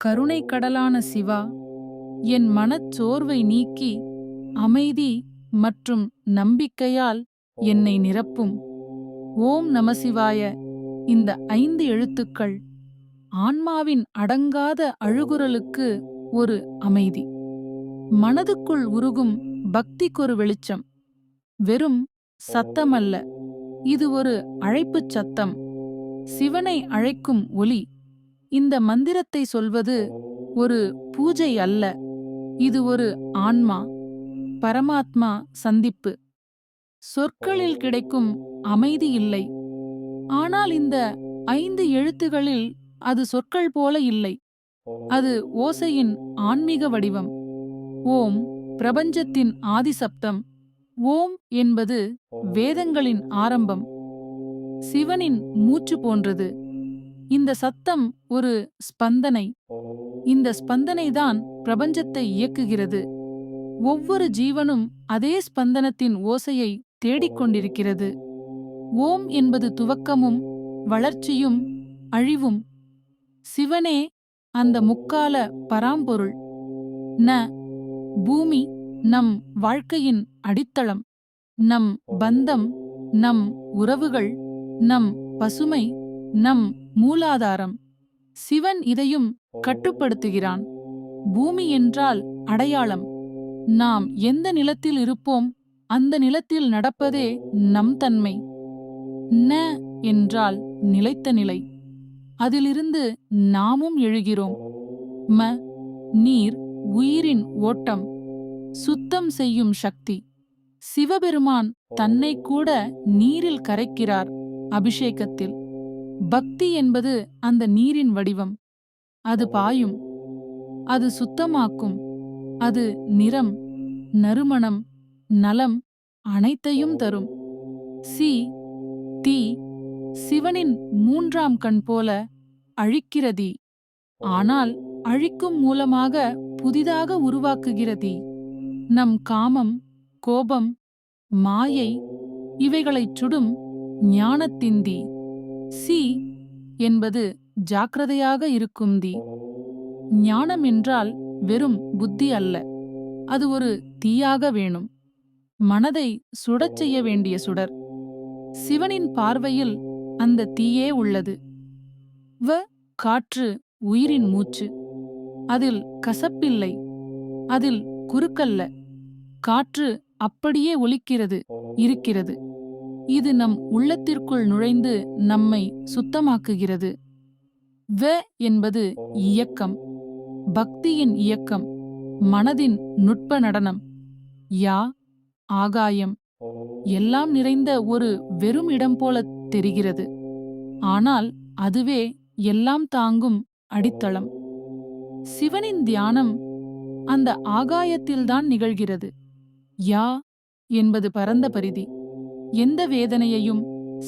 கருணை கடலான சிவா, என் மனச்சோர்வை நீக்கி அமைதி மற்றும் நம்பிக்கையால் என்னை நிரப்பும். ஓம் நமசிவாய. இந்த 5 எழுத்துக்கள் ஆன்மாவின் அடங்காத அழுகுரலுக்கு ஒரு அமைதி. மனதுக்குள் உருகும் பக்திக்கொரு வெளிச்சம். வெறும் சத்தமல்ல, இது ஒரு அழைப்புச் சத்தம். சிவனை அழைக்கும் ஒலி. இந்த மந்திரத்தை சொல்வது ஒரு பூஜை அல்ல, இது ஒரு ஆன்மா பரமாத்மா சந்திப்பு. சொற்களில் கிடைக்கும் அமைதி இல்லை, ஆனால் இந்த 5 எழுத்துகளில் அது சொற்கள் போல இல்லை. அது ஓசையின் ஆன்மீக வடிவம். ஓம் பிரபஞ்சத்தின் ஆதிசப்தம். ஓம் என்பது வேதங்களின் ஆரம்பம், சிவனின் மூச்சு போன்றது. இந்த சத்தம் ஒரு ஸ்பந்தனை. இந்த ஸ்பந்தனைதான் பிரபஞ்சத்தை இயக்குகிறது. ஒவ்வொரு ஜீவனும் அதே ஸ்பந்தனத்தின் ஓசையை தேடிக்கொண்டிருக்கிறது. ஓம் என்பது துவக்கமும் வளர்ச்சியும் அழிவும். சிவனே அந்த முக்கால பராம்பொருள். ந பூமி நம் வாழ்க்கையின் அடித்தளம், நம் பந்தம், நம் உறவுகள், நம் பசுமை, நம் மூலாதாரம். சிவன் இதையும் கட்டுப்படுத்துகிறான். பூமி என்றால் அடையாளம். நாம் எந்த நிலத்தில் இருப்போம், அந்த நிலத்தில் நடப்பதே நம் தன்மை. ந என்றால் நிலைத்த நிலை. அதிலிருந்து நாமும் எழுகிறோம். ம நீர், உயிரின் ஓட்டம், சுத்தம் செய்யும் சக்தி. சிவபெருமான் தன்னை கூட நீரில் கரைக்கிறார் அபிஷேகத்தில். பக்தி என்பது அந்த நீரின் வடிவம். அது பாயும், அது சுத்தமாக்கும், அது நிறம், நறுமணம், நலம் அனைத்தையும் தரும். சி தீ சிவனின் 3ஆம் கண் போல அழிக்கிறதி, ஆனால் அழிக்கும் மூலமாக புதிதாக உருவாக்குகிறதி. நம் காமம், கோபம், மாயை இவைகளைச் சுடும் ஞானத்தின் தீ. சி என்பது ஜாக்கிரதையாக இருக்கும் தீ. ஞானம் என்றால் வெறும் புத்தி அல்ல, அது ஒரு தீயாக வேணும். மனதை சுடச் செய்ய வேண்டிய சுடர். சிவனின் பார்வையில் அந்த தீயே உள்ளது. வ காற்று உயிரின் மூச்சு. அதில் கசப்பில்லை, அதில் குறுக்கல்ல. காற்று அப்படியே ஒலிக்கிறது, இருக்கிறது. இது நம் உள்ளத்திற்குள் நுழைந்து நம்மை சுத்தமாக்குகிறது. வ என்பது இயக்கம், பக்தியின் இயக்கம், மனதின் நுட்ப நடனம். யா ஆகாயம், எல்லாம் நிறைந்த ஒரு வெறும் இடம் போல தெரிகிறது, ஆனால் அதுவே எல்லாம் தாங்கும் அடித்தளம். சிவனின் தியானம் அந்த ஆகாயத்தில்தான் நிகழ்கிறது. யா என்பது பரந்த பரிதி. எந்த வேதனையையும்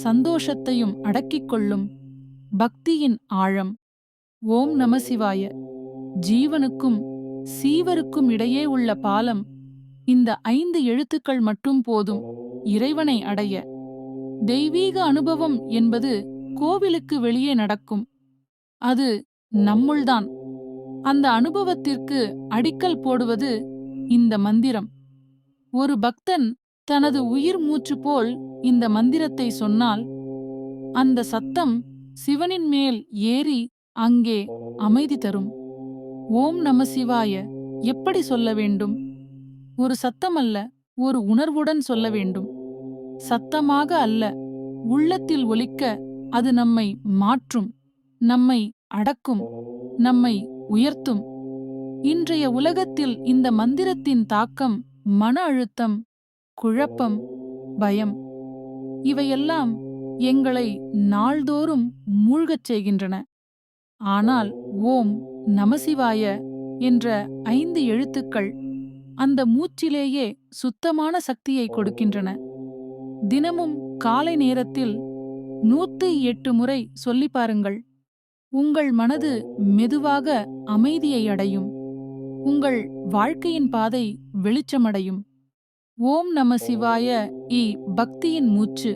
சந்தோஷத்தையும் அடக்கிக் கொள்ளும் பக்தியின் ஆழம். ஓம் நமசிவாய. ஜீவனுக்கும் சீவருக்கும் இடையே உள்ள பாலம். இந்த 5 எழுத்துக்கள் மட்டும் போதும் இறைவனை அடைய. தெய்வீக அனுபவம் என்பது கோவிலுக்கு வெளியே நடக்கும். அது நம்முள்தான். அந்த அனுபவத்திற்கு அடிக்கல் போடுவது இந்த மந்திரம். ஒரு பக்தன் தனது உயிர் மூச்சு போல் இந்த மந்திரத்தை சொன்னால், அந்த சத்தம் சிவனின் மேல் ஏறி அங்கே அமைதி தரும். ஓம் நமசிவாய எப்படி சொல்ல வேண்டும்? ஒரு சத்தமல்ல, ஒரு உணர்வுடன் சொல்ல வேண்டும். சத்தமாக அல்ல, உள்ளத்தில் ஒலிக்க. அது நம்மை மாற்றும், நம்மை அடக்கும், நம்மை உயர்த்தும். இன்றைய உலகத்தில் இந்த மந்திரத்தின் தாக்கம் மன அழுத்தம், குழப்பம், பயம் இவையெல்லாம் எங்களை நாள்தோறும் மூழ்கச் செய்கின்றன. ஆனால் ஓம் நமசிவாய என்ற 5 எழுத்துக்கள் அந்த மூச்சிலேயே சுத்தமான சக்தியை கொடுக்கின்றன. தினமும் காலை நேரத்தில் 108 முறை சொல்லி பாருங்கள். உங்கள் மனது மெதுவாக அமைதியை அடையும். உங்கள் வாழ்க்கையின் பாதை வெளிச்சமடையும். ஓம் நம சிவாய பக்தியின் மூச்சு.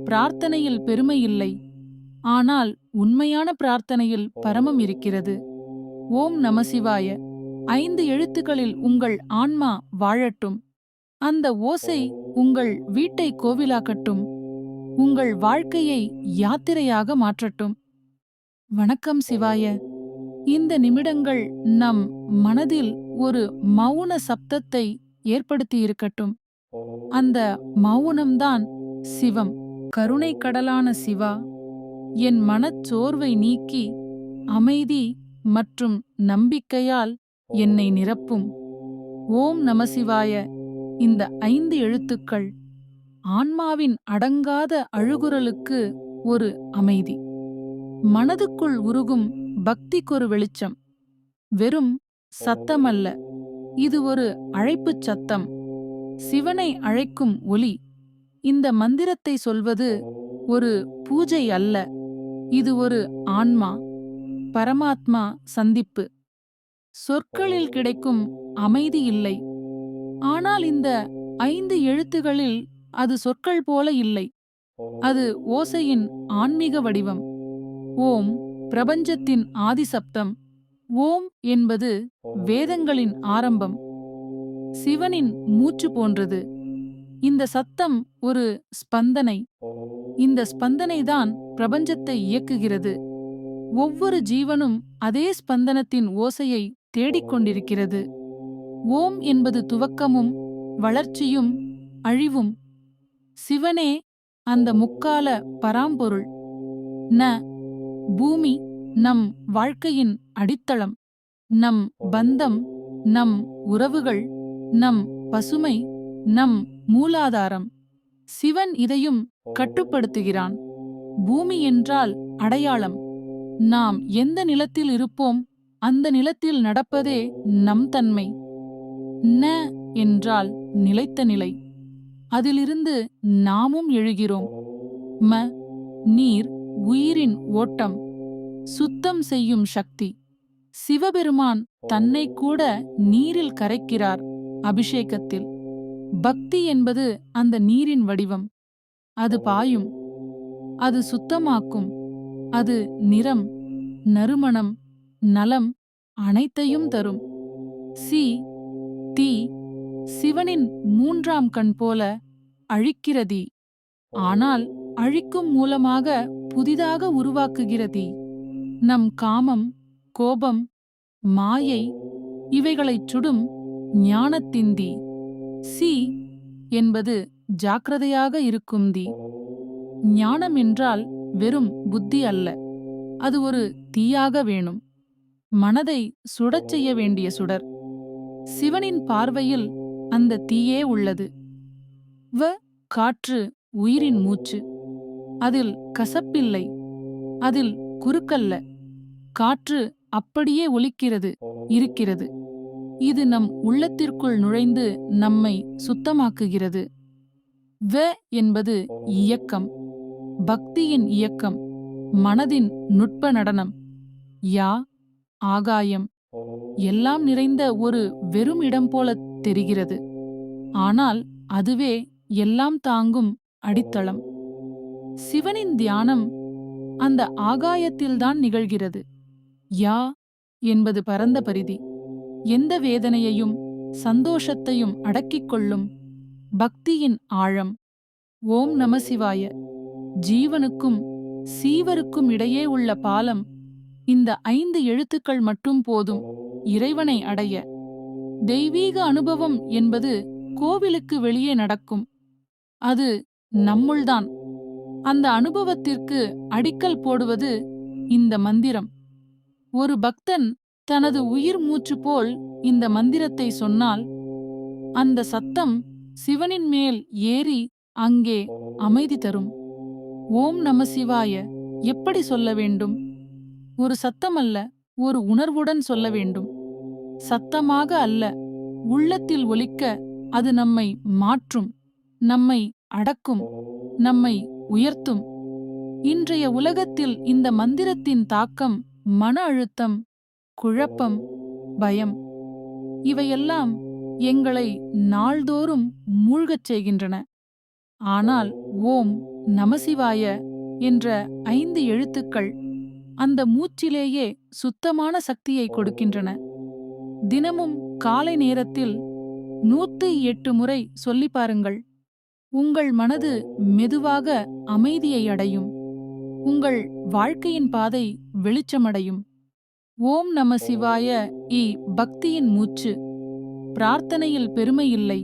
பிரார்த்தனையில் பெருமை இல்லை, ஆனால் உண்மையான பிரார்த்தனையில் பரமம் இருக்கிறது. ஓம் நமசிவாய. 5 எழுத்துக்களில் உங்கள் ஆன்மா வாழட்டும். அந்த ஓசை உங்கள் வீட்டை கோவிலாக்கட்டும். உங்கள் வாழ்க்கையை யாத்திரையாக மாற்றட்டும். வணக்கம் சிவாய. இந்த நிமிடங்கள் நம் மனதில் ஒரு மௌன சப்தத்தை ஏற்படுத்தியிருக்கட்டும். அந்த மௌனம்தான் சிவம். கருணை கடலான சிவா, என் மனச்சோர்வை நீக்கி அமைதி மற்றும் நம்பிக்கையால் என்னை நிரப்பும். ஓம் நமசிவாய. இந்த 5 எழுத்துக்கள் ஆன்மாவின் அடங்காத அழுகுரலுக்கு ஒரு அமைதி. மனதுக்குள் உருகும் பக்திக்கொரு வெளிச்சம். வெறும் சத்தமல்ல, இது ஒரு அழைப்புச் சத்தம். சிவனை அழைக்கும் ஒலி. இந்த மந்திரத்தை சொல்வது ஒரு பூஜை அல்ல, இது ஒரு ஆன்மா பரமாத்மா சந்திப்பு. சொற்களில் கிடைக்கும் அமைதி இல்லை. ஆனால் இந்த 5 எழுத்துகளில் அது சொற்கள் போல இல்லை. அது ஓசையின் ஆன்மீக வடிவம். ஓம் பிரபஞ்சத்தின் ஆதிசப்தம். ஓம் என்பது வேதங்களின் ஆரம்பம். சிவனின் மூச்சு போன்றது. இந்த சத்தம் ஒரு ஸ்பந்தனை. இந்த ஸ்பந்தனைதான் பிரபஞ்சத்தை இயக்குகிறது. ஒவ்வொரு ஜீவனும் அதே ஸ்பந்தனத்தின் ஓசையை தேடிக்கொண்டிருக்கிறது. ஓம் என்பது துவக்கமும் வளர்ச்சியும் அழிவும். சிவனே அந்த முக்கால பராம்பொருள். ந பூமி நம் வாழ்க்கையின் அடித்தளம். நம் பந்தம், நம் உறவுகள், நம் பசுமை, நம் மூலாதாரம். சிவன் இதையும் கட்டுப்படுத்துகிறான். பூமி என்றால் அடையாளம். நாம் எந்த நிலத்தில் இருப்போம் அந்த நிலத்தில் நடப்பதே நம் தன்மை. ந என்றால் நிலைத்த நிலை. அதிலிருந்து நாமும் எழுகிறோம். ம நீர், உயிரின் ஓட்டம், சுத்தம் செய்யும் சக்தி. சிவபெருமான் தன்னை கூட நீரில் கரைக்கிறார் அபிஷேகத்தில். பக்தி என்பது அந்த நீரின் வடிவம். அது பாயும், அது சுத்தமாக்கும், அது நிறம், நறுமணம், நலம் அனைத்தையும் தரும். சி தீ சிவனின் 3ஆம் கண் போல அழிக்கிறதி. ஆனால் அழிக்கும் மூலமாக புதிதாக உருவாக்குகிறதி. நம் காமம், கோபம், மாயை இவைகளைச் சுடும் ஞானத்தின் தீ. சி என்பது ஜாக்கிரதையாக இருக்கும் தீ. ஞானம் என்றால் வெறும் புத்தி அல்ல, அது ஒரு தீயாக வேணும். மனதை சுடச் செய்ய வேண்டிய சுடர். சிவனின் பார்வையில் அந்த தீயே உள்ளது. வ காற்று உயிரின் மூச்சு. அதில் கசப்பில்லை, அதில் குறுக்கல்ல. காற்று அப்படியே ஒலிக்கிறது, இருக்கிறது. இது நம் உள்ளத்திற்குள் நுழைந்து நம்மை சுத்தமாக்குகிறது. வ என்பது இயக்கம், பக்தியின் இயக்கம், மனதின் நுட்ப நடனம். யா ஆகாயம். எல்லாம் நிறைந்த ஒரு வெறும் இடம் போல தெரிகிறது. ஆனால் அதுவே எல்லாம் தாங்கும் அடித்தளம். சிவனின் தியானம் அந்த ஆகாயத்தில்தான் நிகழ்கிறது. யா என்பது பரந்த பரிதி. எந்த வேதனையையும் சந்தோஷத்தையும் அடக்கிக் கொள்ளும் பக்தியின் ஆழம். ஓம் நமசிவாய. ஜீவனுக்கும் சீவருக்கும் இடையே உள்ள பாலம். இந்த 5 எழுத்துக்கள் மட்டும் போதும் இறைவனை அடைய. தெய்வீக அனுபவம் என்பது கோவிலுக்கு வெளியே நடக்கும். அது நம்முள்தான். அந்த அனுபவத்திற்கு அடிக்கல் போடுவது இந்த மந்திரம். ஒரு பக்தன் தனது உயிர் மூச்சு போல் இந்த மந்திரத்தை சொன்னால், அந்த சத்தம் சிவனின் மேல் ஏறி அங்கே அமைதி தரும். ஓம் நமசிவாய எப்படி சொல்ல வேண்டும்? ஒரு சத்தமல்ல, ஒரு உணர்வுடன் சொல்ல வேண்டும். சத்தமாக அல்ல, உள்ளத்தில் ஒலிக்க. அது நம்மை மாற்றும், நம்மை அடக்கும், நம்மை உயர்த்தும். இன்றைய உலகத்தில் இந்த மந்திரத்தின் தாக்கம் மன அழுத்தம், குழப்பம், பயம் இவையெல்லாம் எங்களை நாள்தோறும் மூழ்கச் செய்கின்றன. ஆனால் ஓம் நமசிவாய என்ற 5 எழுத்துக்கள் அந்த மூச்சிலேயே சுத்தமான சக்தியை கொடுக்கின்றன. தினமும் காலை நேரத்தில் 108 முறை சொல்லிப் பாருங்கள். உங்கள் மனது மெதுவாக அமைதியை அடையும். உங்கள் வாழ்க்கையின் பாதை வெளிச்சமடையும். ஓம் நம சிவாய. பக்தியின் மூச்சு. பிரார்த்தனையில் பெருமை இல்லை,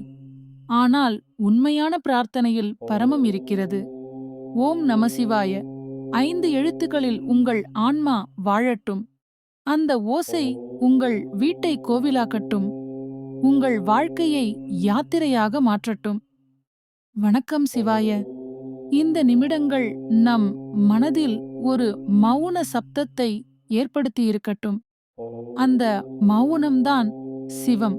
ஆனால் உண்மையான பிரார்த்தனையில் பரமம் இருக்கிறது. ஓம் நம சிவாய. 5 எழுத்துக்களில் உங்கள் ஆன்மா வாழட்டும். அந்த ஓசை உங்கள் வீட்டை கோவிலாக்கட்டும். உங்கள் வாழ்க்கையை யாத்திரையாக மாற்றட்டும். வணக்கம் சிவாய. இந்த நிமிடங்கள் நம் மனதில் ஒரு மௌன சப்தத்தை ஏற்படுத்தியிருக்கட்டும். அந்த மௌனம்தான் சிவம்.